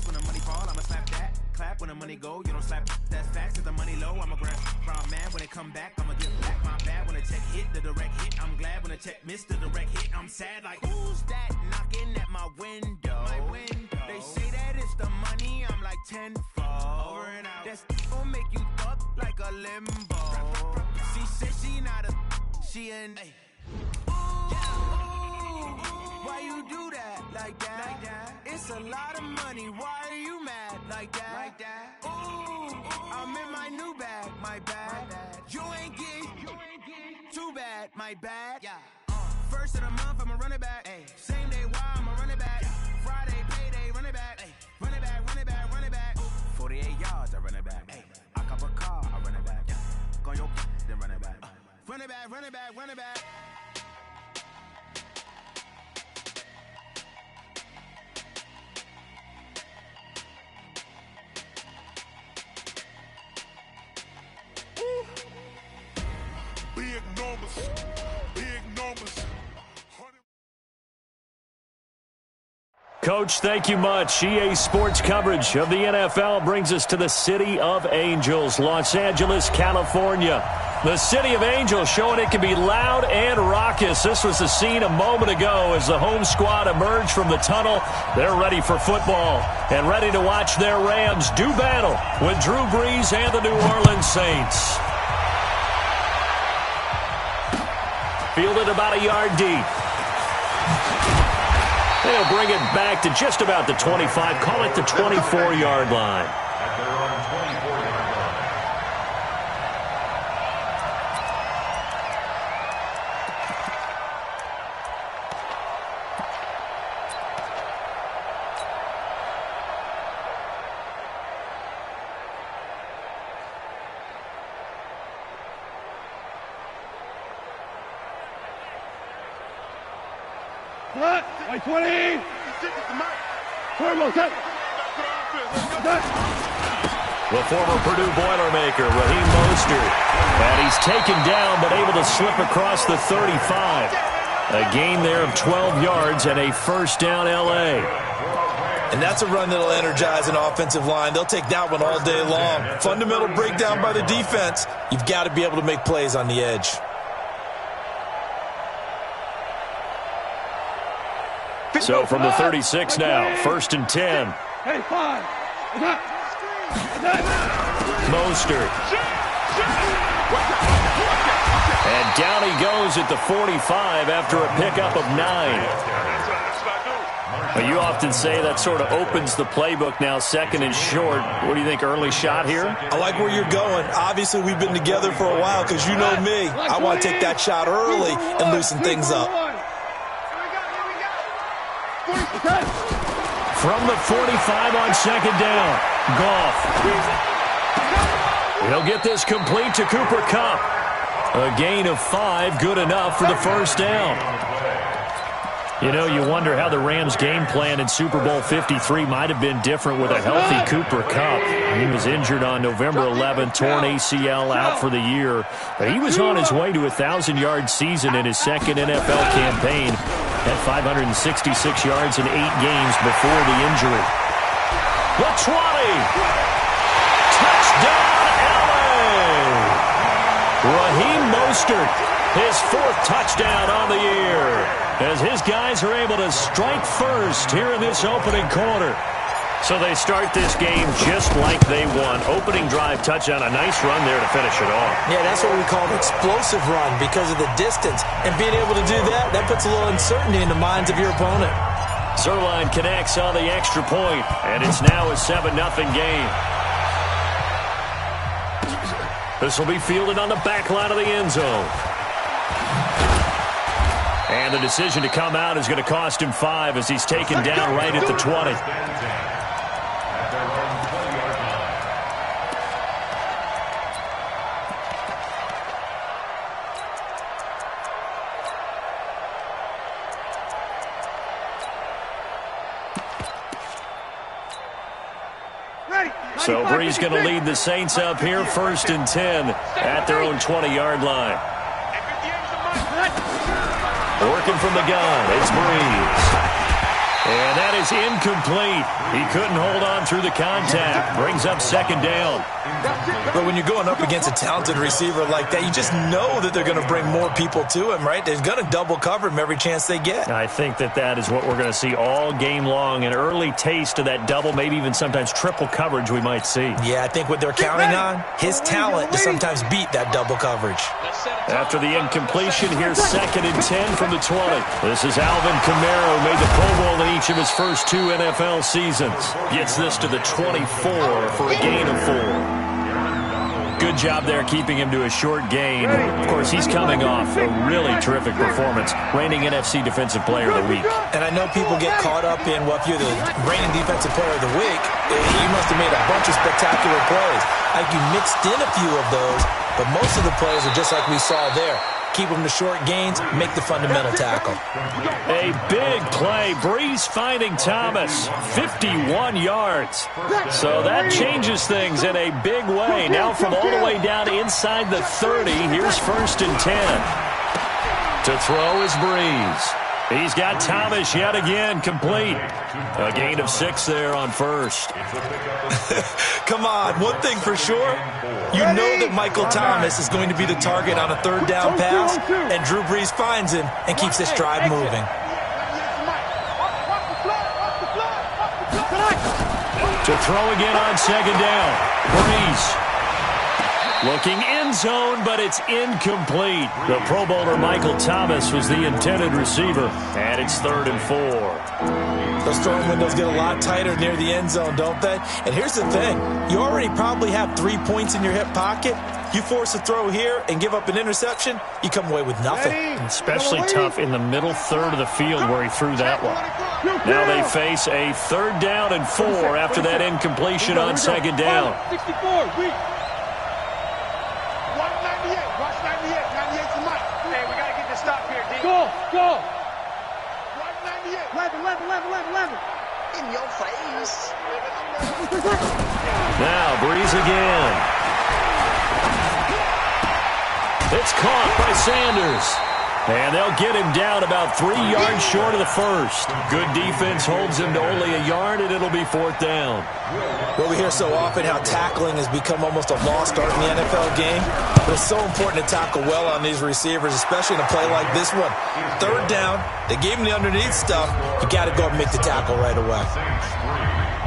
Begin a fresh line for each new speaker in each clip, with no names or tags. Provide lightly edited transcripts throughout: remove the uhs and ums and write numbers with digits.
fast. When the money fall, I'ma slap that. Clap when the money go, you don't slap that's fast. Cause the money low, I'ma grab from man. When it come back, I'ma get back my bad. When the check hit, the direct hit, I'm glad. When the check missed, the direct hit, I'm sad. Like, who's that knocking at my window? They say that it's the money, I'm like tenfold. Over and out. That's gon' make you up like a limbo. She said she not a, she an. Why you do that like that? It's a lot of money. Why are you mad like that? Ooh, I'm in my new bag, my bad. You ain't getting too bad, my bad. First of the month, I'ma run it back. Same day, why I'ma run it back. Friday, payday, run it back. Run it back, run it back, run it back. 48 yards, I run it back. I cop a car, I run it back. Go your then run it back. Run it back, run it back, run it back.
Big numbers, big numbers.
Coach, thank you much. EA Sports coverage of the NFL brings us to the City of Angels, Los Angeles, California. The City of Angels showing it can be loud and raucous. This was the scene a moment ago as the home squad emerged from the tunnel. They're ready for football and ready to watch their Rams do battle with Drew Brees and the New Orleans Saints. Fielded about a yard deep. They'll bring it back to just about the 25. Call it the 24-yard line.
At their own 24-yard line.
What? Like 20!
The former Purdue Boilermaker, Raheem Mostert. And he's taken down but able to slip across the 35. A gain there of 12 yards and a first down L.A.
And that's a run that'll energize an offensive line. They'll take that one all day long. Fundamental breakdown by the defense. You've got to be able to make plays on the edge.
So from the 36 now, first and 10.
Hey, 5.
Mostert. And down he goes at the 45 after a pickup of 9. But you often say that sort of opens the playbook now, second and short. What do you think, early shot here?
I like where you're going. Obviously, we've been together for a while because you know me. I want to take that shot early and loosen things up.
From the 45 on second down, Goff. He'll get this complete to Cooper Kupp. A gain of 5, good enough for the first down. You know, you wonder how the Rams' game plan in Super Bowl 53 might have been different with a healthy Cooper Kupp. He was injured on November 11th, torn ACL, out for the year. But he was on his way to a 1,000-yard season in his second NFL campaign at 566 yards in 8 games before the injury. The 20. Touchdown, LA! Raheem Mostert, his 4th touchdown on the year, as his guys are able to strike first here in this opening quarter. So they start this game just like they won. Opening drive touchdown, a nice run there to finish it off.
Yeah, that's what we call an explosive run because of the distance. And being able to do that, that puts a little uncertainty in the minds of your opponent.
Zerline connects on the extra point, and it's now a 7-0 game. This will be fielded on the back line of the end zone. And the decision to come out is going to cost him 5 as he's taken down right at the 20. So Brees going to lead the Saints up here, first and 10 at their own 20-yard line. Working from the gun, it's Brees. And that is incomplete. He couldn't hold on through the contact. Brings up second down.
But when you're going up against a talented receiver like that, you just know that they're going to bring more people to him, right? They're going to double cover him every chance they get.
I think that is what we're going to see all game long. An early taste of that double, maybe even sometimes triple coverage we might see.
Yeah, I think what they're counting on, his talent to sometimes beat that double coverage.
After the incompletion, here's 2nd and 10 from the 20. This is Alvin Kamara, who made the Pro Bowl in each of his first 2 NFL seasons. Gets this to the 24 for a gain of 4. Good job there keeping him to a short gain. Of course, he's coming off a really terrific performance, reigning NFC Defensive Player of the Week.
And I know people get caught up in, well, if you're the reigning Defensive Player of the Week, you must have made a bunch of spectacular plays. I think you mixed in a few of those, but most of the plays are just like we saw there. Keep them to short gains, make the fundamental tackle.
A big play. Breeze finding Thomas. 51 yards. So that changes things in a big way. Now from all the way down inside the 30, here's 1st and 10. To throw is Breeze. He's got Thomas yet again, complete. A gain of 6 there on 1st.
Come on, one thing for sure. You know that Michael Thomas is going to be the target on a 3rd down pass, and Drew Brees finds him and keeps this drive moving.
To throw again on 2nd down. Breeze. Looking end zone, but it's incomplete. The Pro Bowler Michael Thomas was the intended receiver, and it's 3rd and 4.
Those throwing windows get a lot tighter near the end zone, don't they? And here's the thing. You already probably have 3 points in your hip pocket. You force a throw here and give up an interception, you come away with nothing.
Especially tough in the middle third of the field where he threw that one. Now they face a 3rd down and 4 after that incompletion on 2nd down.
64, Go! 11.
In your face.
Now Breeze again. It's caught by Sanders. And they'll get him down about 3 yards short of the 1st. Good defense holds him to only a yard, and it'll be 4th down.
Well, we hear so often how tackling has become almost a lost art in the NFL game. But it's so important to tackle well on these receivers, especially in a play like this one. 3rd down, they gave him the underneath stuff. You got to go and make the tackle right away.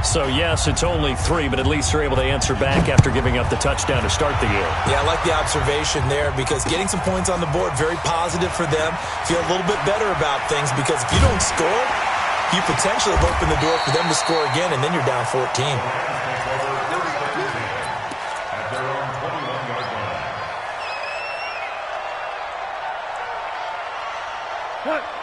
So, yes, it's only 3, but at least they're able to answer back after giving up the touchdown to start the game.
Yeah, I like the observation there because getting some points on the board, very positive for them. Feel a little bit better about things because if you don't score, you potentially have opened the door for them to score again, and then you're down 14.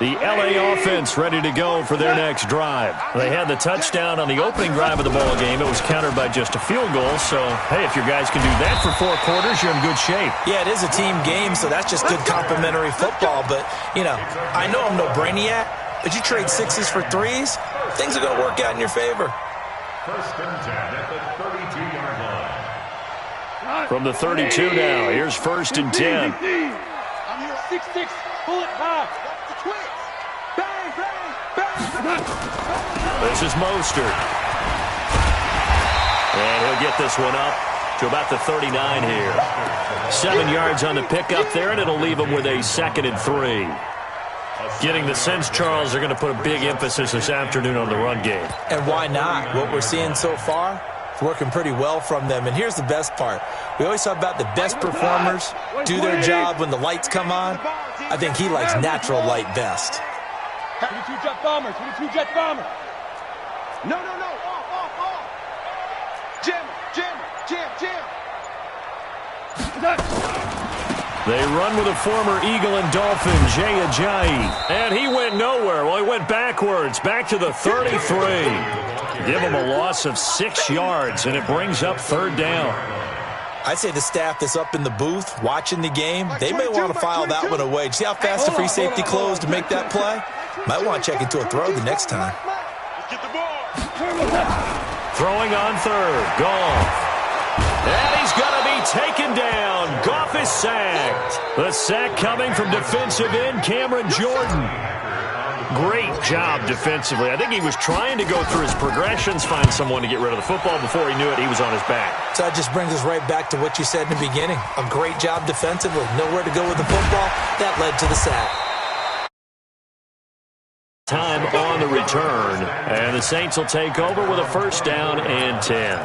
The L.A. offense ready to go for their next drive. They had the touchdown on the opening drive of the ball game. It was countered by just a field goal. So, hey, if your guys can do that for 4 quarters, you're in good shape.
Yeah, it is a team game, so that's just good complimentary football. But, you know, I know I'm no brainiac, but you trade 6s for 3s, things are going to work out in your favor.
1st and 10 at the 32-yard line.
From the 32 now, here's 1st and 10.
I'm here 6-6, pull it high.
This is Mostert. And he'll get this one up to about the 39 here. 7 yards on the pickup there, and it'll leave him with a 2nd and 3. Getting the sense, Charles, they're going to put a big emphasis this afternoon on the run game.
And why not? What we're seeing so far, it's working pretty well from them. And here's the best part. We always talk about the best performers do their job when the lights come on. I think he likes natural light best.
22 jet bomber. No. Off. Jam.
They run with a former Eagle and Dolphin, Jay Ajayi. And he went nowhere. Well, he went backwards, back to the 33. Give him a loss of 6 yards, and it brings up 3rd down.
I'd say the staff that's up in the booth watching the game, they may want to file that one away. See how fast the free safety closed to make that play? Might want to check into a throw the next time.
Throwing on 3rd, Goff. And he's going to be taken down. Goff is sacked. The sack coming from defensive end Cameron Jordan. Great job defensively. I think he was trying to go through his progressions, find someone to get rid of the football. Before he knew it, he was on his back.
So that just brings us right back to what you said in the beginning. A great job defensively. Nowhere to go with the football. That led to the sack.
Time on the return, and the Saints will take over with a first down and 10.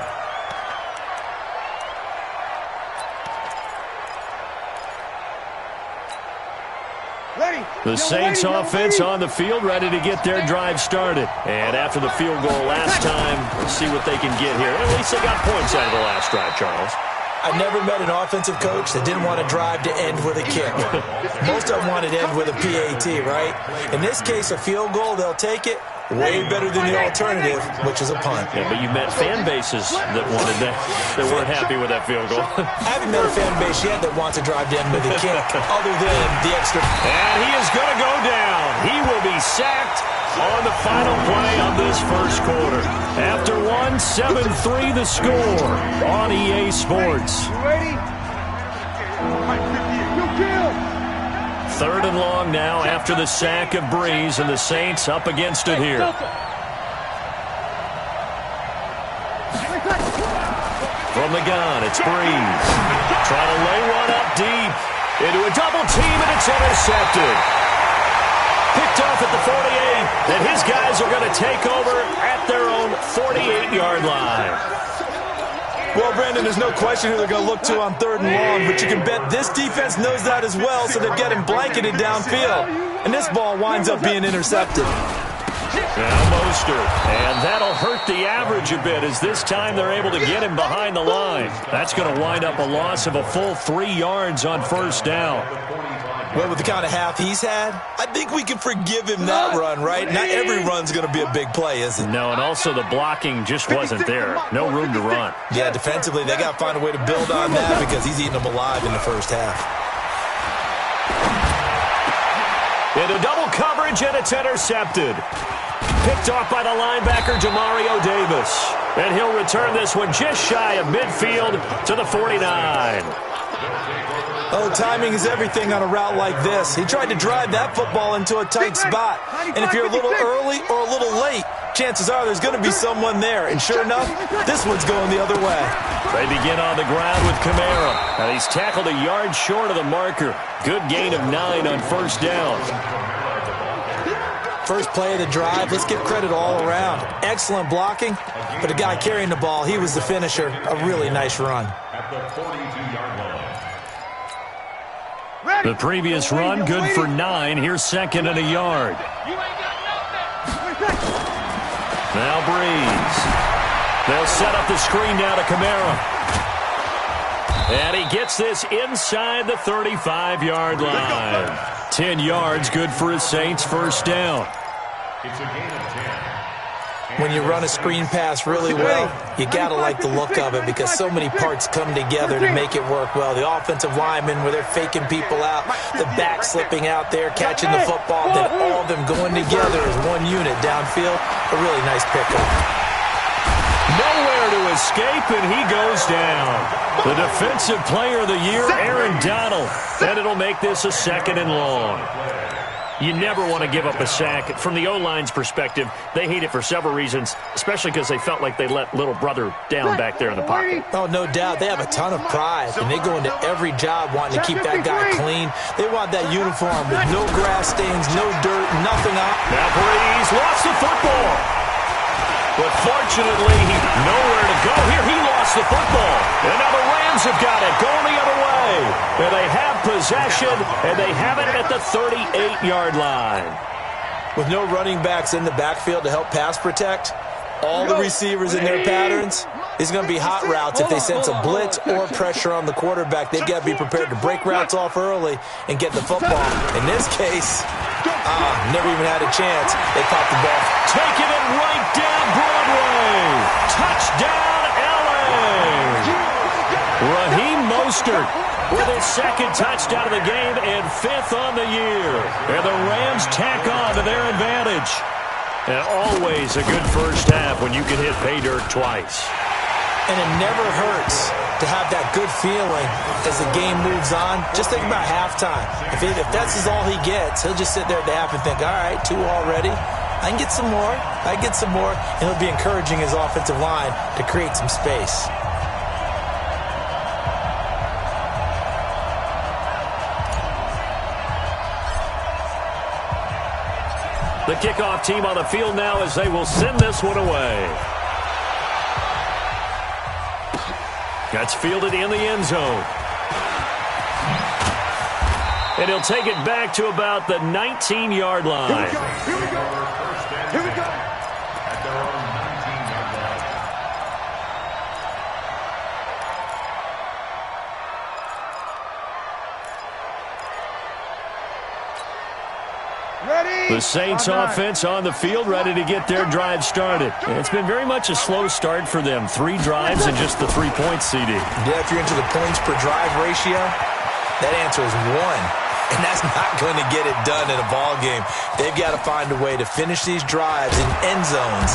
The Saints offense on the field, ready to get their drive started. And after the field goal last time, we'll see what they can get here. At least they got points out of the last drive, Charles.
I've never met an offensive coach that didn't want to drive to end with a kick. Most of them wanted to end with a PAT, right? In this case, a field goal, they'll take it. Way better than the alternative, which is a punt.
Yeah, but you met fan bases that wanted that weren't happy with that field goal.
I haven't met a fan base yet that wants to drive to end with a kick, other than the extra.
And he is going to go down. He will be sacked on the final play of this first quarter. After 7-3 the score on EA Sports.
You ready? You kill.
3rd and long now after the sack of Breeze, and the Saints up against it here. From the gun, it's Breeze. Trying to lay one up deep into a double team, and it's intercepted. Picked off at the 48, and his guys are going to take over at their own 48-yard line.
Well, Brandon, there's no question who they're going to look to on 3rd and long, but you can bet this defense knows that as well, so they're getting blanketed downfield. And this ball winds up being intercepted.
Now Mostert, and that'll hurt the average a bit, as this time they're able to get him behind the line. That's going to wind up a loss of a full 3 yards on first down.
Well, with the kind of half he's had, I think we can forgive him that run, right? Not every run's going to be a big play, is it?
No, and also the blocking just wasn't there. No room to run.
Yeah, defensively, they got to find a way to build on that because he's eating them alive in the first half.
Into double coverage, and it's intercepted. Picked off by the linebacker, Jamario Davis. And he'll return this one just shy of midfield to the 49.
Oh, timing is everything on a route like this. He tried to drive that football into a tight spot. And if you're a little early or a little late, chances are there's going to be someone there. And sure enough, this one's going the other way.
They begin on the ground with Kamara. And he's tackled a yard short of the marker. Good gain of 9 on first down.
First play of the drive, let's give credit all around. Excellent blocking, but the guy carrying the ball, he was the finisher. A really nice run.
At the 42-yard line.
The previous run, good for 9. Here's 2nd and a yard. Now Breeze. They'll set up the screen now to Kamara. And he gets this inside the 35-yard line. 10 yards, good for his Saints first down.
It's a gain of 10.
When you run a screen pass really well, you got to like the look of it because so many parts come together to make it work well. The offensive linemen, where they're faking people out, the back slipping out there, catching the football, then all of them going together as one unit downfield. A really nice pickup.
Nowhere to escape, and he goes down. The defensive player of the year, Aaron Donald. And it'll make this a 2nd and long. You never want to give up a sack. From the O-line's perspective, they hate it for several reasons, especially because they felt like they let little brother down back there in the pocket.
Oh, no doubt. They have a ton of pride, and they go into every job wanting to keep that guy clean. They want that uniform with no grass stains, no dirt, nothing on.
Now Breeze lost the football. But fortunately, nowhere to go here. He lost the football. And now the Rams have got it, going the other way. And they have possession, and they have it at the 38-yard line.
With no running backs in the backfield to help pass protect, all the receivers in their patterns, it's going to be hot routes. If they sense a blitz or pressure on the quarterback, they've got to be prepared to break routes off early and get the football. In this case, never even had a chance. They popped the ball.
Taking it right down Broadway. Touchdown, L.A. Raheem Mostert with his 2nd touchdown of the game and 5th on the year. And the Rams tack on to their advantage. And always a good first half when you can hit pay dirt twice.
And it never hurts to have that good feeling as the game moves on. Just think about halftime. If that's all he gets, he'll just sit there at the half and think, all right, 2 already. I can get some more. I can get some more. And he'll be encouraging his offensive line to create some space.
The kickoff team on the field now as they will send this one away. That's fielded in the end zone. And he'll take it back to about the 19-yard line.
Here we go. Here we go. Here we go. At their own 19-yard line.
The Saints offense on the field, ready to get their drive started. And it's been very much a slow start for them. 3 drives and just the 3 points, CD.
Yeah, if you're into the points per drive ratio, that answer is 1. And that's not going to get it done in a ball game. They've got to find a way to finish these drives in end zones,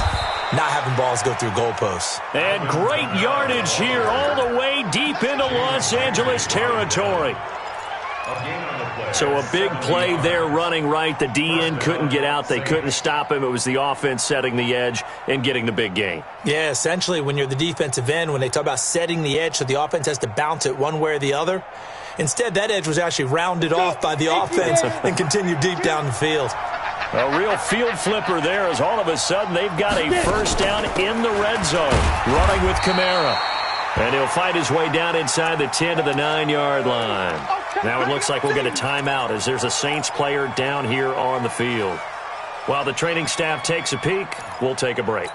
not having balls go through goalposts.
And great yardage here all the way deep into Los Angeles territory. So a big play there running right. The DN couldn't get out. They couldn't stop him. It was the offense setting the edge and getting the big gain.
Yeah, essentially when you're the defensive end, when they talk about setting the edge so the offense has to bounce it one way or the other, instead that edge was actually rounded off by the offense and continued deep down the field.
A real field flipper there as all of a sudden they've got a first down in the red zone. Running with Kamara. And he'll fight his way down inside the 10 to the 9-yard line. Now it looks like we'll get a timeout as there's a Saints player down here on the field. While the training staff takes a peek, we'll take a break.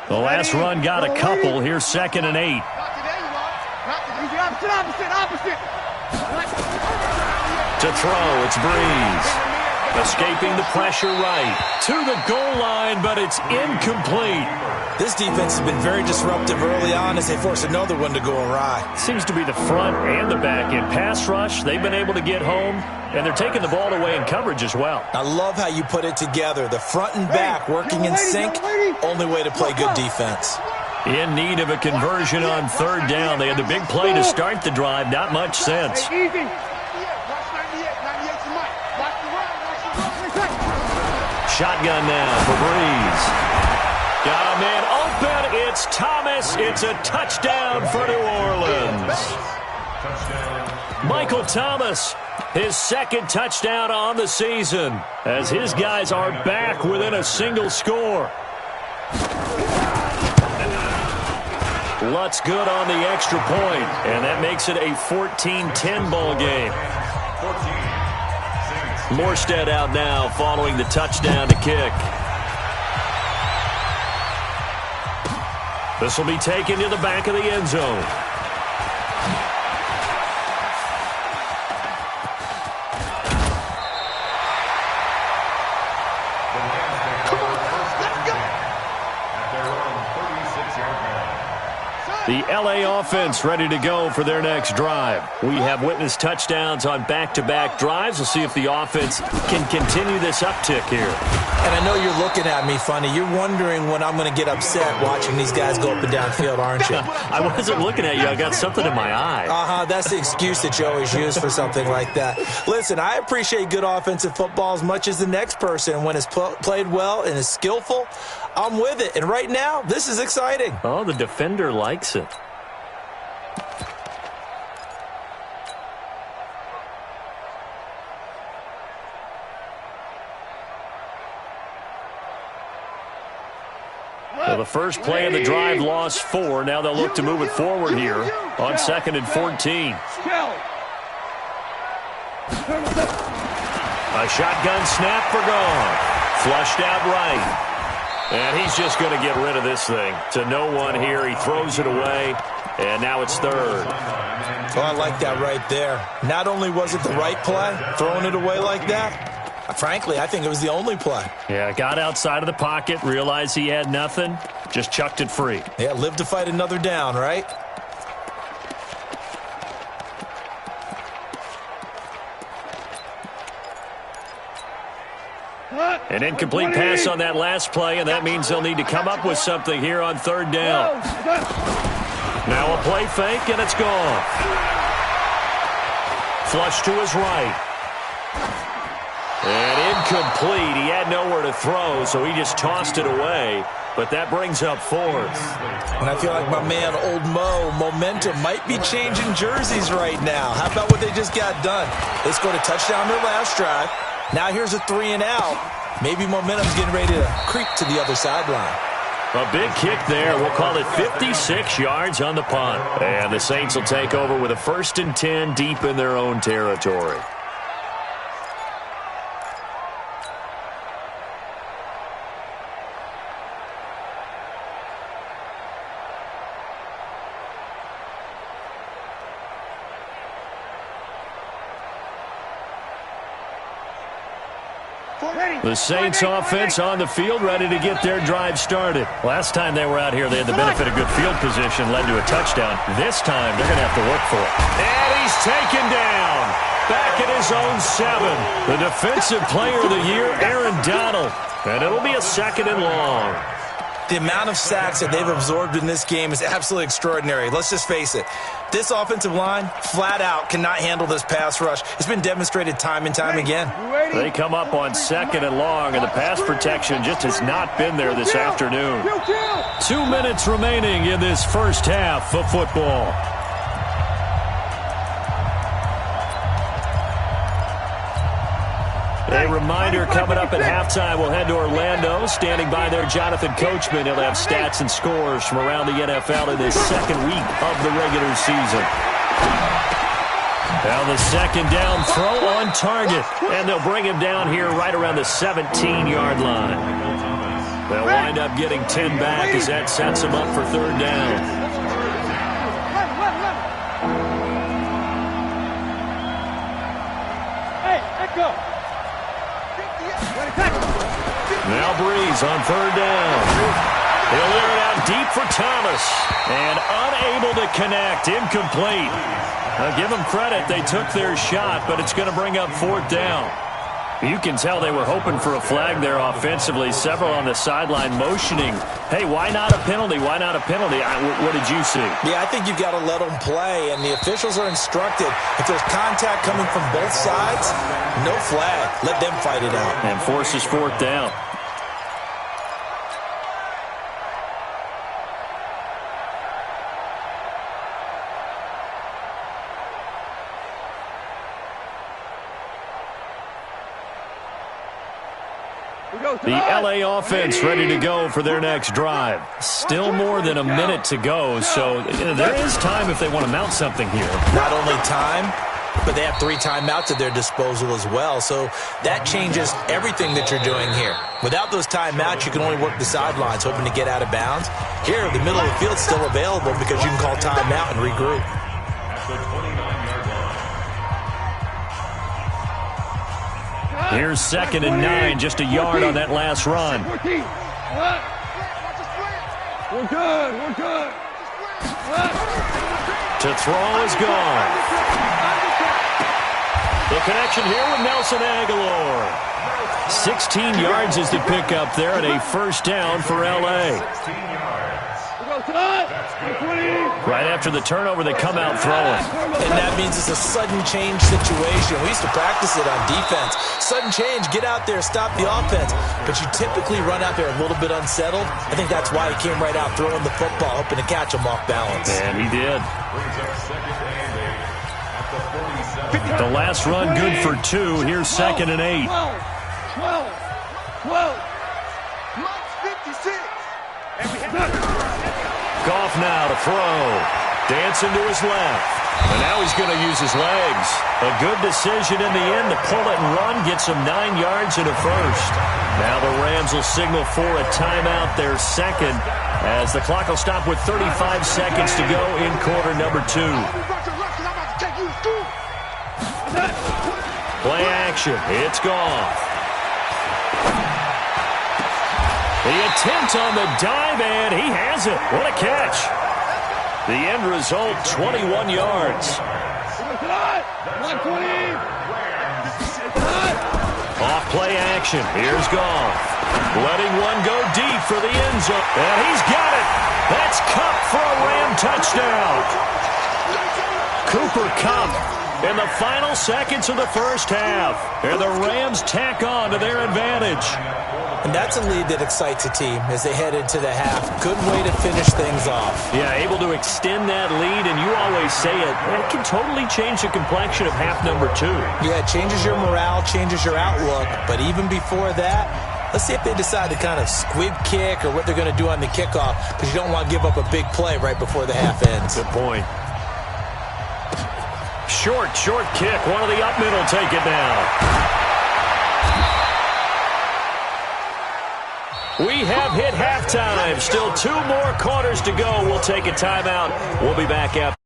The last run got a couple. Here's 2nd and 8. To throw, it's Breeze. Escaping the pressure right. To the goal line, but it's incomplete.
This defense has been very disruptive early on as they force another one to go awry.
Seems to be the front and the back. In pass rush, they've been able to get home, and they're taking the ball away in coverage as well.
I love how you put it together. The front and back working in sync, only way to play good defense.
In need of a conversion on 3rd down. They had the big play to start the drive. Not much sense. Shotgun now for Breeze. Got a man open. It's Thomas. It's a touchdown for New Orleans. Michael Thomas, his 2nd touchdown on the season, as his guys are back within a single score. Lutz good on the extra point, and that makes it a 14-10 ball game. Morstead out now following the touchdown to kick. This will be taken to the back of the end zone. The LA offense ready to go for their next drive. We have witnessed touchdowns on back-to-back drives. We'll see if the offense can continue this uptick here.
And I know you're looking at me funny. You're wondering when I'm going to get upset watching these guys go up and down field, aren't you?
I wasn't looking at you. I got something in my eye.
That's the excuse that you always use for something like that. Listen, I appreciate good offensive football as much as the next person. When it's played well and is skillful, I'm with it. And right now, this is exciting.
Oh, the defender likes it. Well, the first play of the drive lost 4. Now they'll look to move it forward here on 2nd and 14. A shotgun snap for gone. Flushed out right. And he's just going to get rid of this thing. To no one here. He throws it away. And now it's 3rd.
Oh, I like that right there. Not only was it the right play, throwing it away like that, frankly, I think it was the only play.
Yeah, got outside of the pocket, realized he had nothing, just chucked it free.
Yeah, live to fight another down, right?
An incomplete pass on that last play, and that means they'll need to come up with something here on third down. Now a play fake, and it's gone. Flush to his right. And incomplete. He had nowhere to throw, so he just tossed it away. But that brings up fourth.
And I feel like my man, Old Mo, momentum might be changing jerseys right now. How about what they just got done? They scored a touchdown their last drive. Now here's a 3 and out. Maybe momentum's getting ready to creep to the other sideline.
A big kick there. We'll call it 56 yards on the punt. And the Saints will take over with a 1st and 10 deep in their own territory. The Saints offense on the field, ready to get their drive started. Last time they were out here, they had the benefit of good field position, led to a touchdown. This time, they're going to have to work for it. And he's taken down. Back at his own 7. The defensive player of the year, Aaron Donald. And it'll be a 2nd and long.
The amount of sacks that they've absorbed in this game is absolutely extraordinary. Let's just face it. This offensive line, flat out, cannot handle this pass rush. It's been demonstrated time and time again.
They come up on 2nd and long, and the pass protection just has not been there this afternoon. 2 minutes remaining in this first half of football. A reminder, coming up at halftime, we'll head to Orlando. Standing by there, Jonathan Coachman. He'll have stats and scores from around the NFL in this 2nd week of the regular season. Now the 2nd down throw on target. And they'll bring him down here right around the 17-yard line. They'll wind up getting 10 back as that sets them up for 3rd down.
Hey, let go.
Now Breeze on 3rd down. He'll air it out deep for Thomas. And unable to connect. Incomplete. Now give them credit. They took their shot, but it's going to bring up 4th down. You can tell they were hoping for a flag there offensively. Several on the sideline motioning. Hey, why not a penalty? Why not a penalty? What did you see?
Yeah, I think you've got to let them play, and the officials are instructed. If there's contact coming from both sides, no flag. Let them fight it out.
And forces 4th down. The LA offense ready to go for their next drive. Still more than a minute to go, so there is time if they want to mount something here.
Not only time, but they have 3 timeouts at their disposal as well, so that changes everything that you're doing here. Without those timeouts, you can only work the sidelines, hoping to get out of bounds. Here, the middle of the field's still available because you can call timeout and regroup.
Here's 2nd and 9, just a yard on that last run.
We're good. We're good.
To throw is gone. The connection here with Nelson Aguilar. 16 yards is the pickup there, and a 1st down for L.A. Right after the turnover, they come out throwing.
And that means it's a sudden change situation. We used to practice it on defense. Sudden change, get out there, stop the offense. But you typically run out there a little bit unsettled. I think that's why he came right out throwing the football, hoping to catch him off balance.
And he did. The last run good for 2. Here's 2nd and 8.
12.
Goff now to throw. Dancing to his left. And now he's going to use his legs. A good decision in the end to pull it and run. Gets him 9 yards and a 1st. Now the Rams will signal for a timeout, their 2nd, as the clock will stop with 35 seconds to go in quarter number 2. Play action. It's Goff. The attempt on the dive, and he has it. What a catch. The end result, 21 yards.
Come on, 20.
Off play action. Here's Goff. Letting one go deep for the end zone. And he's got it. That's Kupp for a Ram touchdown. Cooper Kupp in the final seconds of the first half. And the Rams tack on to their advantage.
And that's a lead that excites a team as they head into the half. Good way to finish things off.
Yeah, able to extend that lead, and you always say it can totally change the complexion of half number 2.
Yeah, it changes your morale, changes your outlook. But even before that, let's see if they decide to kind of squib kick or what they're going to do on the kickoff, because you don't want to give up a big play right before the half ends.
Good point. Short kick. One of the up middle take it now. We have hit halftime. Still 2 more quarters to go. We'll take a timeout. We'll be back after.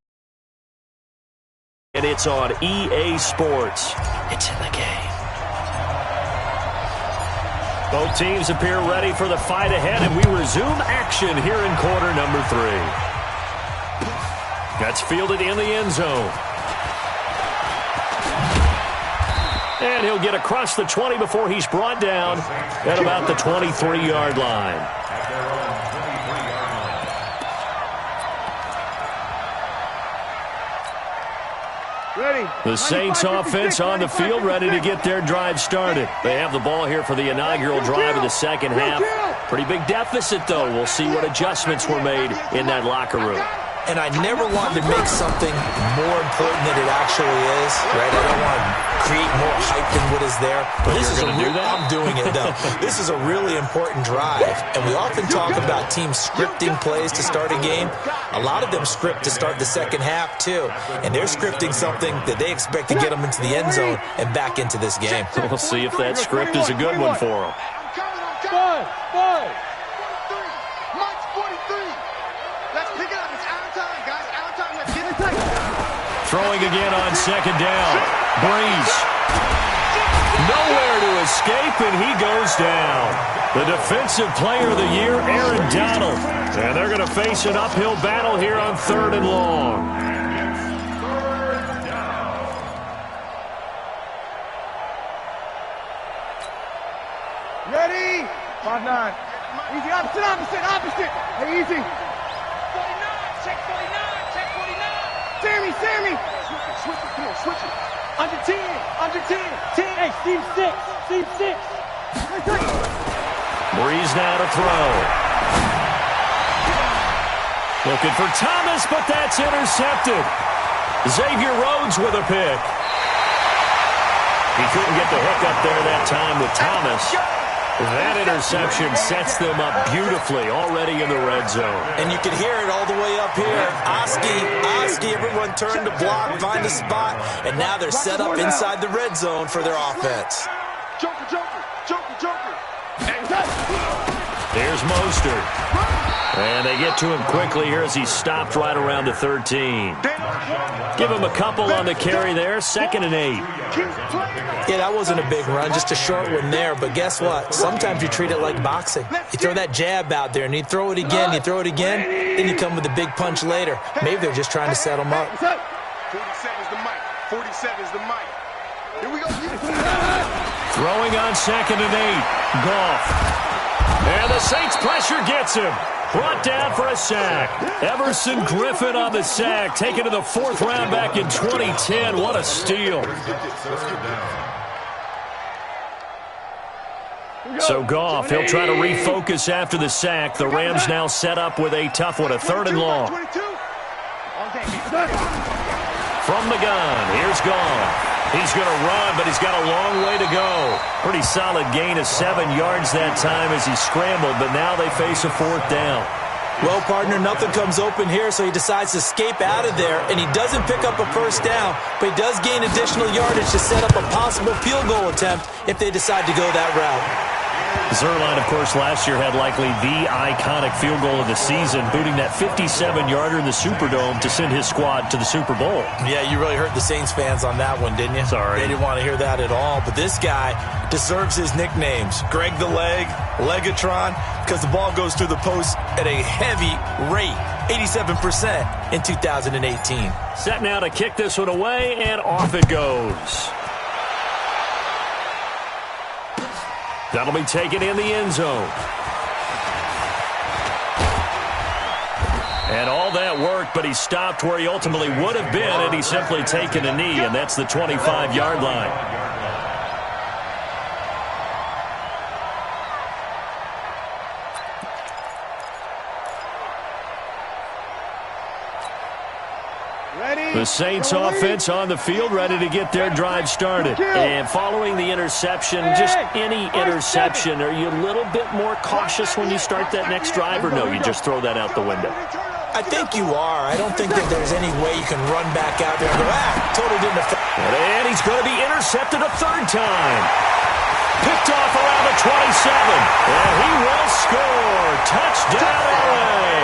And it's on EA Sports. It's in the game. Both teams appear ready for the fight ahead, and we resume action here in quarter number 3. That's fielded in the end zone. And he'll get across the 20 before he's brought down at about the 23-yard line.
Ready.
The Saints offense on the field, ready to get their drive started. They have the ball here for the inaugural drive of the second half. Pretty big deficit, though. We'll see what adjustments were made in that locker room.
And I never wanted to make something more important than it actually is, right? I don't want to create more hype than what is there. But this is I'm doing it, though. This is a really important drive. And we often talk about teams scripting plays to start a game. A lot of them script to start the second half, too. And they're scripting something that they expect to get them into the end zone and back into this game.
We'll see if that script is a good one for them.
Five.
Mike's 43. Let's pick it up. It's out of time, guys. Out of time. Let's get it.
Throwing again on second down. Breeze. Nowhere to escape, and he goes down. The defensive player of the year, Aaron Donald. And they're going to face an uphill battle here on 3rd and long.
Ready. 5-9. Easy. Opposite. Hey, easy. 49. Check 49. Sammy. Switch it. Under 10. 10. Hey, Steve 6.
Breeze now to throw. Looking for Thomas, but that's intercepted. Xavier Rhodes with a pick. He couldn't get the hook up there that time with Thomas. That interception sets them up beautifully already in the red zone.
And you can hear it all the way up here. Oski, everyone turned to block, find a spot, and now they're set up inside the red zone for their offense.
Joker.
Here's Mostert. And they get to him quickly here as he stopped right around the 13. Give him a couple on the carry there. 2nd and 8.
Yeah, that wasn't a big run, just a short one there. But guess what? Sometimes you treat it like boxing. You throw that jab out there, and you throw it again, then you come with a big punch later. Maybe they're just trying to set him up.
47's the mic. 47's the mic. Here we go.
Throwing on 2nd and 8. Goff. And the Saints pressure gets him. Brought down for a sack. Everson Griffin on the sack. Taken to the 4th round back in 2010. What a steal. So Goff, he'll try to refocus after the sack. The Rams now set up with a tough one, a 3rd and long. From the gun, here's Goff. He's going to run, but he's got a long way to go. Pretty solid gain of 7 yards that time as he scrambled, but now they face a 4th down.
Well, partner, nothing comes open here, so he decides to escape out of there, and he doesn't pick up a 1st down, but he does gain additional yardage to set up a possible field goal attempt if they decide to go that route.
Zuerlein, of course, last year had likely the iconic field goal of the season, booting that 57-yarder in the Superdome to send his squad to the Super Bowl.
Yeah, you really hurt the Saints fans on that one, didn't you?
Sorry.
They didn't want to hear that at all. But this guy deserves his nicknames. Greg the Leg, Legatron, because the ball goes through the post at a heavy rate, 87% in 2018.
Set now to kick this one away, and off it goes. That'll be taken in the end zone. And all that work, but he stopped where he ultimately would have been had he simply taken a knee, and that's the 25-yard line. The Saints offense on the field, ready to get their drive started.
And following the interception, just any interception, are you a little bit more cautious when you start that next drive, or no, you just throw that out the window?
I think you are. I don't think that there's any way you can run back out there and go, totally didn't affect.
And he's going to be intercepted a third time. Picked off around the 27. And he will score. Touchdown, LA.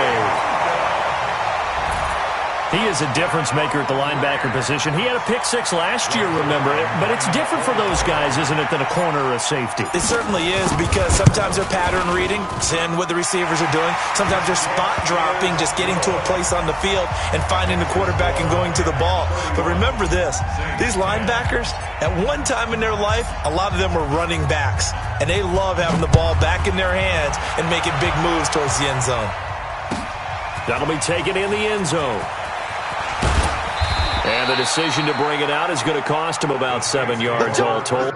He is a difference maker at the linebacker position. He had a pick six last year, remember it. But it's different for those guys, isn't it, than a corner or a safety?
It certainly is, because sometimes they're pattern reading, seeing what the receivers are doing. Sometimes they're spot dropping, just getting to a place on the field and finding the quarterback and going to the ball. But remember this, these linebackers, at one time in their life, a lot of them were running backs. And they love having the ball back in their hands and making big moves towards the end zone.
That'll be taken in the end zone. And the decision to bring it out is going to cost him about 7 yards all told.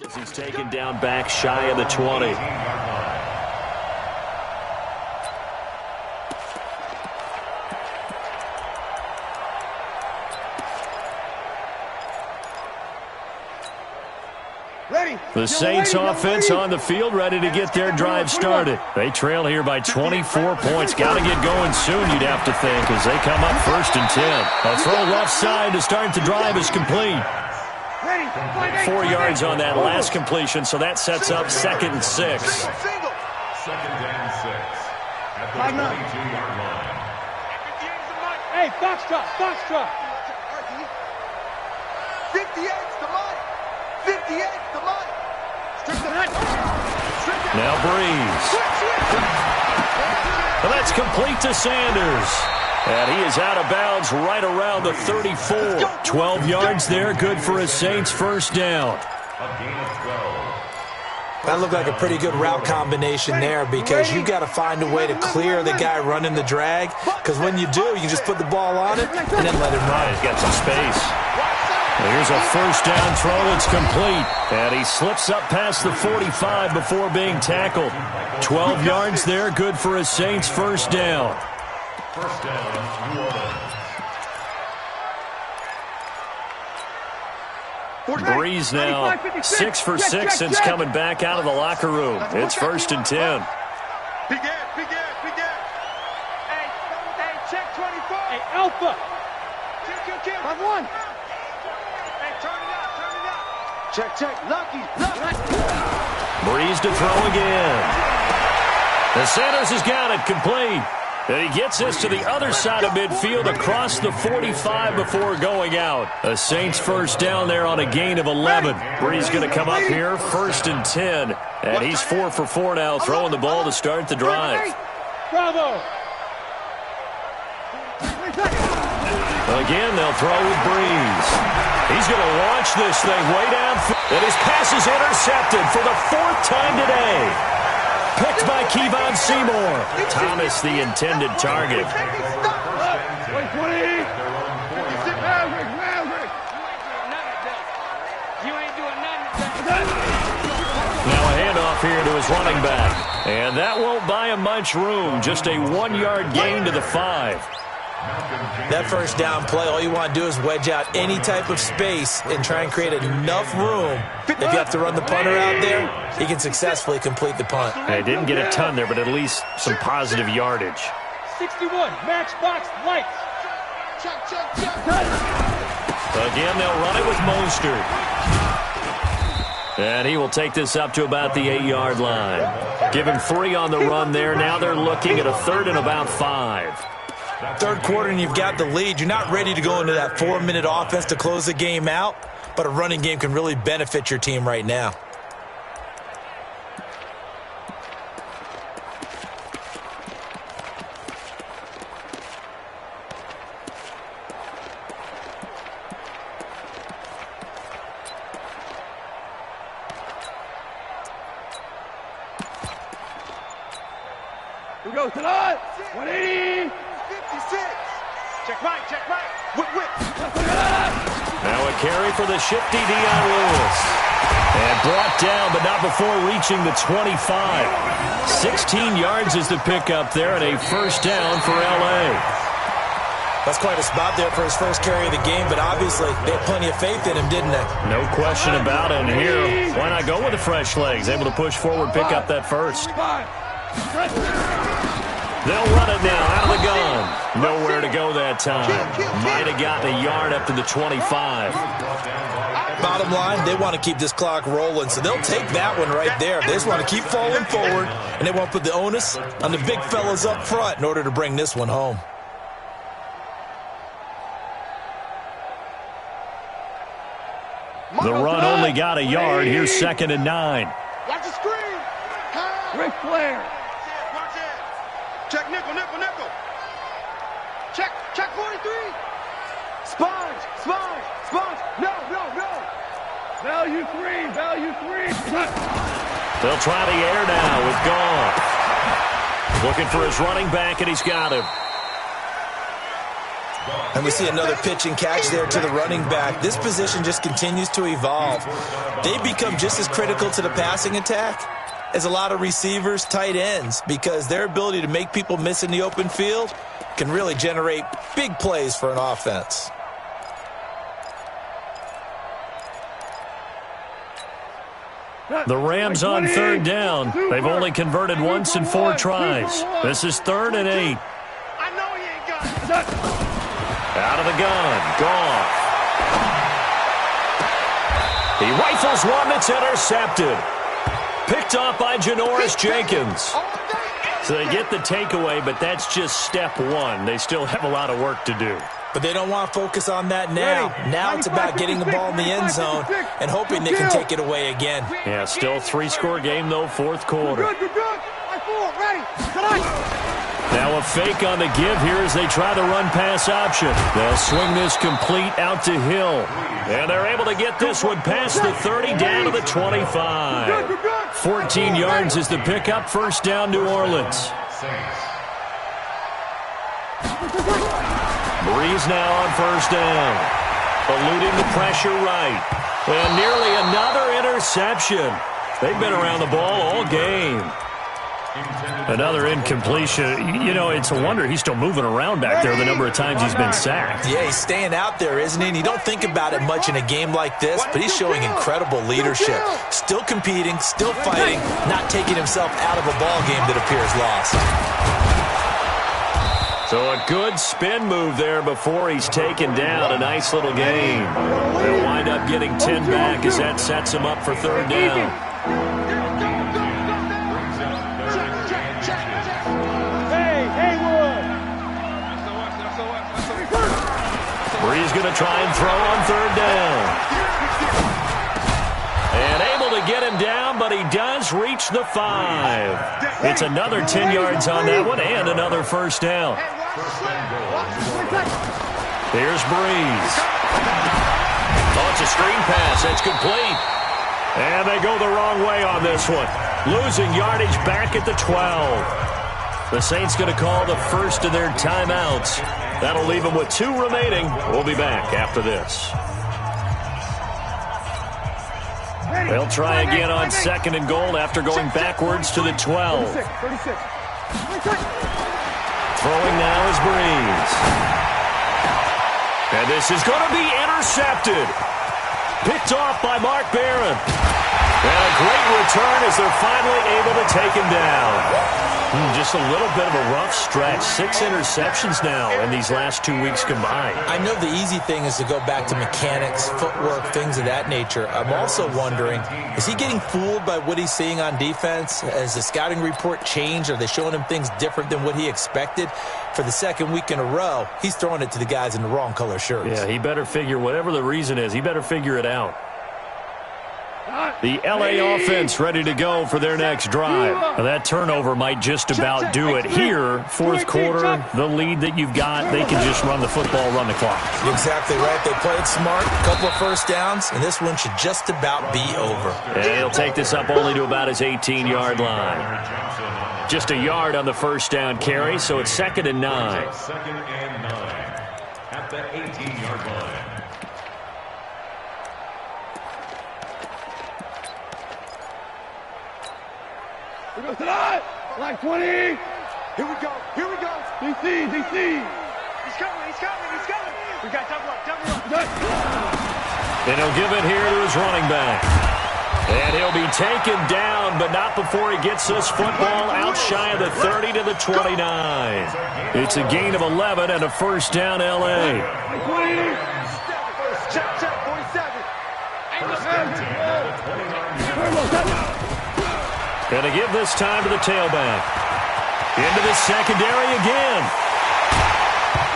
As he's taken down back shy of the 20. The Saints offense on the field, ready to get their drive started. They trail here by 24 points. Got to get going soon, you'd have to think, as they come up 1st and 10. A throw left side to start the drive is complete. 4 yards on that last completion, so that sets up 2nd and 6.
2nd and 6 at the 22-yard line.
Hey, Foxtrot.
58's the money. 58's the money.
Now Breeze. Well, that's complete to Sanders. And he is out of bounds right around the 34. 12 yards there, good for a Saints first down.
A gain of 12.
That looked like a pretty good route combination there, because you've got to find a way to clear the guy running the drag, because when you do, you just put the ball on it and then let him run.
He's got some space. Here's a first down throw. It's complete. And he slips up past the 45 before being tackled. 12 yards there, good for a Saints first down.
First down, New Orleans.
Breeze now 6 for 6 since coming back out of the locker room. It's 1st and 10.
Big Ed. Hey, check 24.
Hey, Alpha.
Kill.
5-1.
Hey, turn it up. Check. Lucky.
Breeze to throw again. The Sanders has got it complete. And he gets this to the other side of midfield across the 45 before going out. A Saints first down there on a gain of 11. Breeze going to come up here, 1st and 10. And he's 4 for 4 now, throwing the ball to start the drive.
Bravo.
Again, they'll throw with Breeze. He's going to launch this thing way down. And his pass is intercepted for the 4th time today. Picked by Kevon Seymour. Thomas, the intended target. Now a handoff here to his running back. And that won't buy him much room. Just a 1-yard gain to the 5.
That first down play, all you want to do is wedge out any type of space and try and create enough room. If you have to run the punter out there, he can successfully complete the punt.
They didn't get a ton there, but at least some positive yardage.
61, matchbox lights.
Again, they'll run it with Mostert. And he will take this up to about the 8-yard line. Give him 3 on the run there. Now they're looking at a 3rd and about 5.
Third quarter and you've got the lead. You're not ready to go into that 4-minute offense to close the game out, but a running game can really benefit your team right now.
Here we go, tonight. 180.
56. Check right. Whip.
Now a carry for the shifty Dion Lewis. And brought down, but not before reaching the 25. 16 yards is the pickup there, and a first down for L.A.
That's quite a spot there for his first carry of the game, but obviously they had plenty of faith in him, didn't they?
No question about it. And here, why not go with the fresh legs? Able to push forward, pick up that first. They'll run it now out of the gun. Nowhere to go that time. Might have gotten a yard up to the 25.
Bottom line, they want to keep this clock rolling, so they'll take that one right there. They just want to keep falling forward, and they want to put the onus on the big fellas up front in order to bring this one home.
The run only got a yard. Here's 2nd and 9.
Watch the screen.
Ric Flair.
Watch it. Check nickel. Check 43. Sponge. No.
Value three.
They'll try the air now with Goff. Looking for his running back, and he's got him.
And we see another pitch and catch there to the running back. This position just continues to evolve. They become just as critical to the passing attack as a lot of receivers, tight ends, because their ability to make people miss in the open field can really generate big plays for an offense.
The Rams on 3rd down. They've only converted once in 4 tries. This is 3rd and 8.
I know he ain't got it.
Out of the gun. Goff. He rifles one that's intercepted. Picked off by Janoris Jenkins. So they get the takeaway, but that's just step 1. They still have a lot of work to do.
But they don't want to focus on that now. Now it's about getting the ball in the end zone and hoping they can take it away again.
Yeah, still 3-score game, though, 4th quarter.
Good. Ready.
Now a fake on the give here as they try the run-pass option. They'll swing this complete out to Hill. And they're able to get this one past the 30 down to the 25. 14 yards is the pickup. First down, New Orleans. Breeze now on first down. Eluding the pressure right. And nearly another interception. They've been around the ball all game. Another incompletion. You know, it's a wonder he's still moving around back there the number of times he's been sacked.
Yeah, he's staying out there, isn't he? And you don't think about it much in a game like this, but he's showing incredible leadership. Still competing, still fighting, not taking himself out of a ball game that appears lost.
So a good spin move there before he's taken down. A nice little game. They'll wind up getting 10 back as that sets him up for 3rd down. Breeze going to try and throw on 3rd down. And able to get him down, but he does reach the 5. It's another 10 yards on that one and another first down. Here's Breeze. Oh, it's a screen pass. That's complete. And they go the wrong way on this one. Losing yardage back at the 12. The Saints going to call the first of their timeouts. That'll leave them with 2 remaining. We'll be back after this. They'll try again on 2nd and goal after going backwards to the 12. Throwing now is Breeze. And this is going to be intercepted. Picked off by Mark Barron. And a great return as they're finally able to take him down. Just a little bit of a rough stretch. 6 interceptions now in these last 2 weeks combined.
I know the easy thing is to go back to mechanics, footwork, things of that nature. I'm also wondering, is he getting fooled by what he's seeing on defense? Has the scouting report changed? Are they showing him things different than what he expected? For the second week in a row, he's throwing it to the guys in the wrong color shirts.
Yeah, he better figure, whatever the reason is, he better figure it out. The LA offense ready to go for their next drive. Now, that turnover might just about do it here. Fourth quarter, the lead that you've got, they can just run the football, run the clock.
Exactly right. They played smart, a couple of first downs, and this one should just about be over.
And he'll take this up only to about his 18-yard line. Just a yard on the first down carry, so it's 2nd and 9.
2nd and 9 at the 18-yard line.
We go tonight. Like 20. Here we go. Here we go. DC. He's coming. He's coming. We got double up.
And he'll give it here to his running back. And he'll be taken down, but not before he gets this football out shy of the 30 to the 29. It's a gain of 11 and a first down, L.A.
Check, 47.
Going to give this time to the tailback. Into the secondary again.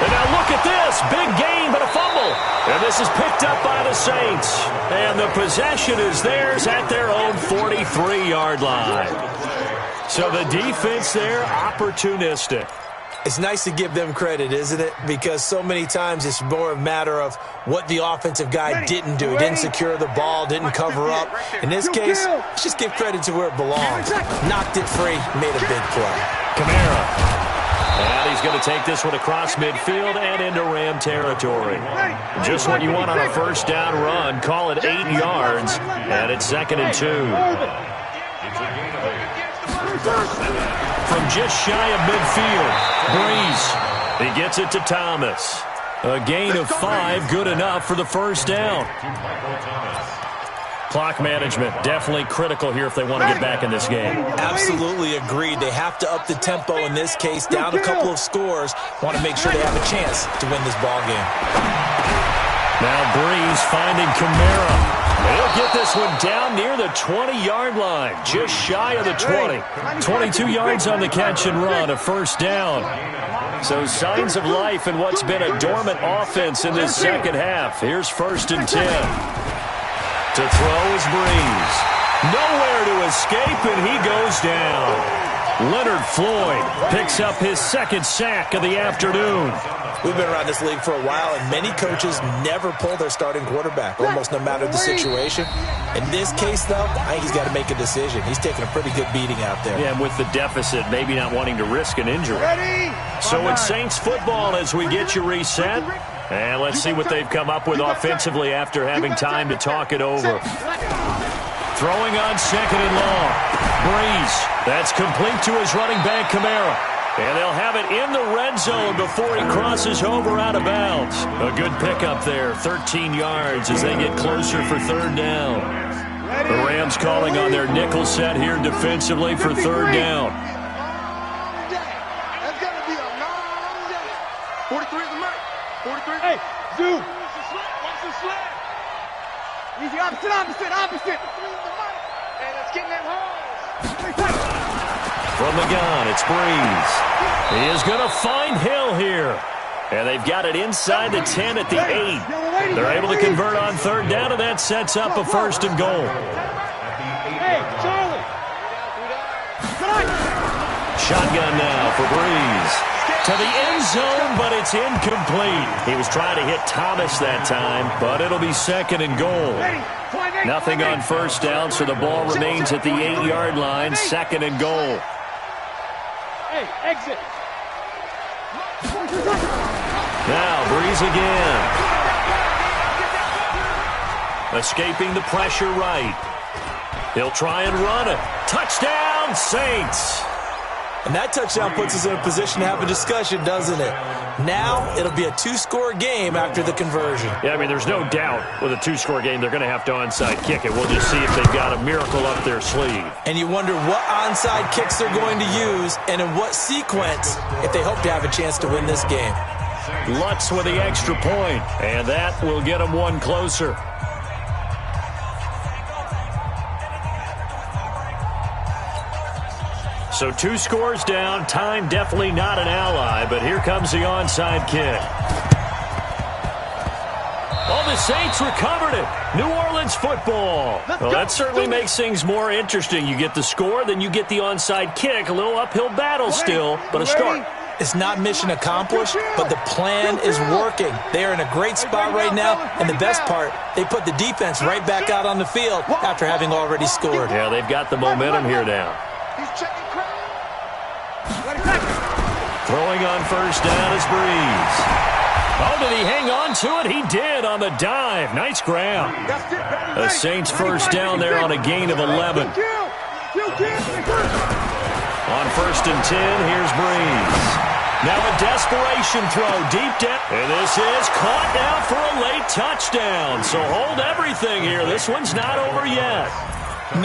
And now look at this. Big gain, but a fumble. And this is picked up by the Saints. And the possession is theirs at their own 43-yard line. So the defense there, opportunistic.
It's nice to give them credit, isn't it? Because so many times it's more a matter of what the offensive guy didn't do. He didn't secure the ball, didn't cover up. In this case, let's just give credit to where it belongs. Knocked it free, made a big play.
Camara. And he's going to take this one across midfield and into Ram territory. Just what you want on a first down run. Call it 8 yards, and it's 2nd and 2. From just shy of midfield, Breeze. He gets it to Thomas. A gain of 5, good enough for the first down. Clock management, definitely critical here if they want to get back in this game.
Absolutely agreed. They have to up the tempo in this case, down a couple of scores. Want to make sure they have a chance to win this ball game.
Now Breeze finding Camara. He'll get this one down near the 20-yard line, just shy of the 20. 22 yards on the catch and run, a first down. So signs of life in what's been a dormant offense in this second half. Here's 1st and 10. To throw is Breeze. Nowhere to escape, and he goes down. Leonard Floyd picks up his 2nd sack of the afternoon.
We've been around this league for a while, and many coaches never pull their starting quarterback, almost no matter the situation. In this case, though, I think he's got to make a decision. He's taking a pretty good beating out there.
Yeah, and with the deficit, maybe not wanting to risk an injury. So it's Saints football as we get you reset. And let's see what they've come up with offensively after having time to talk it over. Throwing on 2nd and long. Breeze. That's complete to his running back, Camara. And they'll have it in the red zone before he crosses over out of bounds. A good pickup there, 13 yards as they get closer for 3rd down. The Rams calling on their nickel set here defensively for 3rd down.
That's going to be a long day. 43 is the mark. 43.
Hey, Zoo. Watch the slip. Easy, opposite.
And it's getting them home.
From the gun, it's Breeze. He is going to find Hill here. And they've got it inside the 10 at the 8. They're able to convert on 3rd down, and that sets up a 1st and goal.
Hey, Charlie.
Shotgun now for Breeze. To the end zone, but it's incomplete. He was trying to hit Thomas that time, but it'll be 2nd and goal. Nothing on 1st down, so the ball remains at the 8-yard line, 2nd and goal.
Hey, exit.
Now, Breeze again. Escaping the pressure right. He'll try and run it. Touchdown, Saints.
And that touchdown puts us in a position to have a discussion, doesn't it? Now it'll be a two-score game after the conversion.
Yeah, I mean, there's no doubt with a two-score game they're going to have to onside kick it. We'll just see if they've got a miracle up their sleeve.
And you wonder what onside kicks they're going to use and in what sequence if they hope to have a chance to win this game.
Lutz with the extra point, and that will get them one closer. So 2 scores down. Time definitely not an ally, but here comes the onside kick. Oh, the Saints recovered it. New Orleans football. Well, that certainly makes things more interesting. You get the score, then you get the onside kick. A little uphill battle still, but a start.
It's not mission accomplished, but the plan is working. They are in a great spot right now, and the best part, they put the defense right back out on the field after having already scored.
Yeah, they've got the momentum here now. Throwing on first down is Breeze. Oh, did he hang on to it? He did on the dive. Nice grab. The Saints first down there on a gain of 11. On first and 10, here's Breeze. Now a desperation throw deep down. And this is caught now for a late touchdown. So hold everything here. This one's not over yet.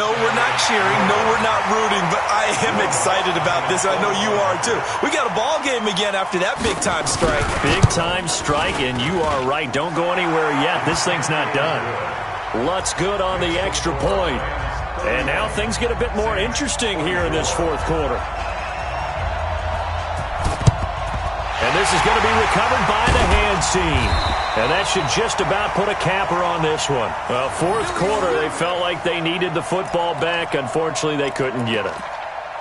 No, we're not cheering. No, we're not rooting. But I am excited about this. I know you are, too. We got a ball game again after that big-time strike.
Big-time strike, and you are right. Don't go anywhere yet. This thing's not done. Lutz good on the extra point. And now things get a bit more interesting here in this fourth quarter. And this is going to be recovered by the hands team. And that should just about put a capper on this one. Well, fourth quarter, they felt like they needed the football back. Unfortunately, they couldn't get it.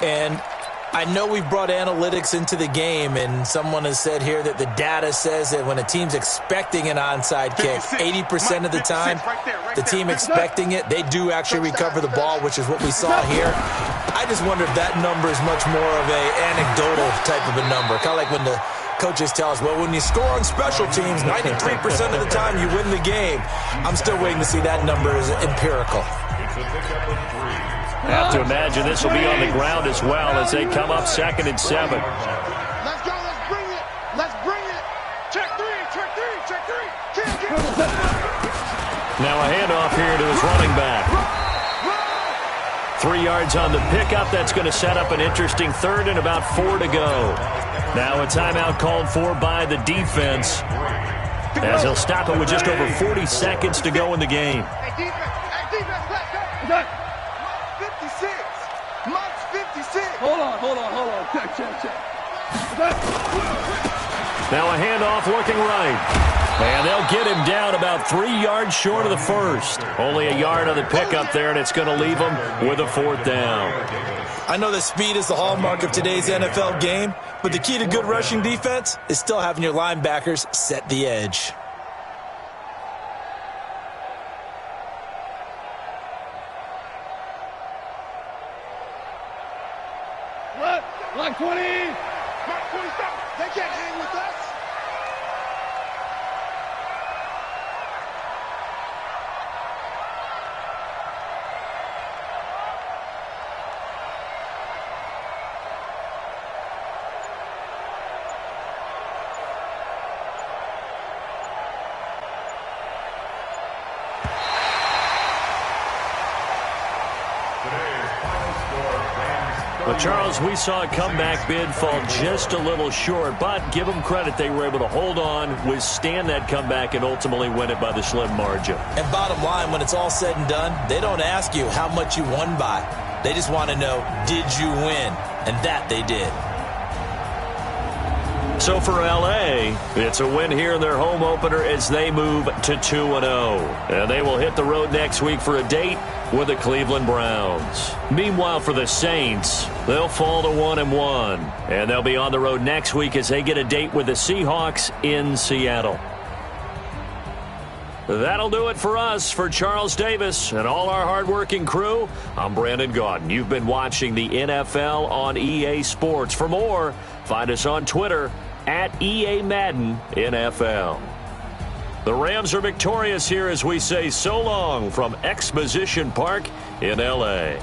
And I know we've brought analytics into the game, and someone has said here that the data says that when a team's expecting an onside kick, 80% of the time, the team expecting it, they do actually recover the ball, which is what we saw here. I just wonder if that number is much more of an anecdotal type of a number, kind of like when the coaches tell us, well, when you score on special teams, 93% of the time you win the game. I'm still waiting to see that number as empirical.
I have to imagine this will be on the ground as well as they come up 2nd and 7.
Let's go, let's bring it. Let's bring it. Check three, check three, check three.
Now a handoff here to his running back. 3 yards on the pickup. That's going to set up an interesting third and about 4 to go. Now a timeout called for by the defense as he'll stop it with just over 40 seconds to go in the game.
Hey, defense, let's go. 56. Much 56.
Hold on. Check.
Now a handoff looking right. And they'll get him down about 3 yards short of the first. Only a yard on the pickup there, and it's going to leave him with a 4th down.
I know that speed is the hallmark of today's NFL game, but the key to good rushing defense is still having your linebackers set the edge.
Like 20.
Mark 20, stop. They can't hang with us.
But, Charles, we saw a comeback bid fall just a little short, but give them credit. They were able to hold on, withstand that comeback, and ultimately win it by the slim margin.
And bottom line, when it's all said and done, they don't ask you how much you won by. They just want to know, did you win? And that they did.
So for L.A., it's a win here in their home opener as they move to 2-0. And they will hit the road next week for a date with the Cleveland Browns. Meanwhile, for the Saints, they'll fall to 1-1. And they'll be on the road next week as they get a date with the Seahawks in Seattle. That'll do it for us. For Charles Davis and all our hardworking crew, I'm Brandon Gaudin. You've been watching the NFL on EA Sports. For more, find us on Twitter at EA Madden NFL. The Rams are victorious here as we say so long from Exposition Park in L.A.